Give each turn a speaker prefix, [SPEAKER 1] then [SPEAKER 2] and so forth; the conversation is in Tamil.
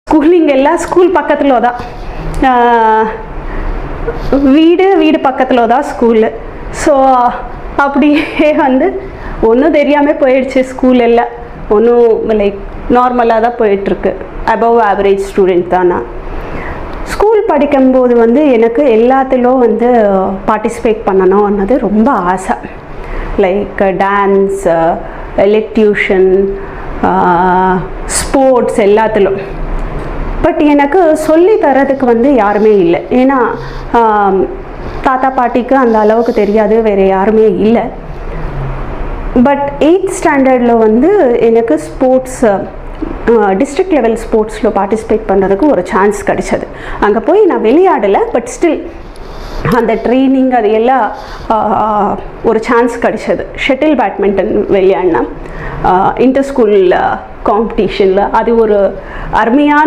[SPEAKER 1] ஸ்கூலிங் எல்லாம் ஸ்கூல் பக்கத்தில் தான், வீடு பக்கத்தில் தான் ஸ்கூலு. ஸோ அப்படியே வந்து ஒன்றும் தெரியாமல் போயிடுச்சு. ஸ்கூல் எல்லாம் ஒன்றும் லைக் நார்மலாக தான் போயிட்டுருக்கு. அபவ் ஆவரேஜ் ஸ்டூடெண்ட் தான் நான். ஸ்கூல் படிக்கும்போது வந்து எனக்கு எல்லாத்திலும் வந்து பார்ட்டிசிபேட் பண்ணணும்னது ரொம்ப ஆசை. லைக் டான்ஸ், எலக்டியூஷன், ஸ்போர்ட்ஸ் எல்லாத்திலும். பட் எனக்கு சொல்லி தரதுக்கு வந்து யாருமே இல்லை. ஏன்னா தாத்தா பாட்டிக்கு அந்த அளவுக்கு தெரியாது, வேறு யாருமே இல்லை. பட் 8th ஸ்டாண்டர்டில் வந்து எனக்கு ஸ்போர்ட்ஸ், டிஸ்ட்ரிக்ட் லெவல் ஸ்போர்ட்ஸில் பார்ட்டிசிபேட் பண்ணுறதுக்கு ஒரு சான்ஸ் கிடச்சது. அங்கே போய் நான் விளையாடலை, பட் ஸ்டில் அந்த ட்ரைனிங் அது எல்லாம் ஒரு சான்ஸ் கிடச்சது. ஷட்டில் பேட்மிண்டன் விளையாடினேன் இன்டர் ஸ்கூல் காம்படிஷனில். அது ஒரு அருமையான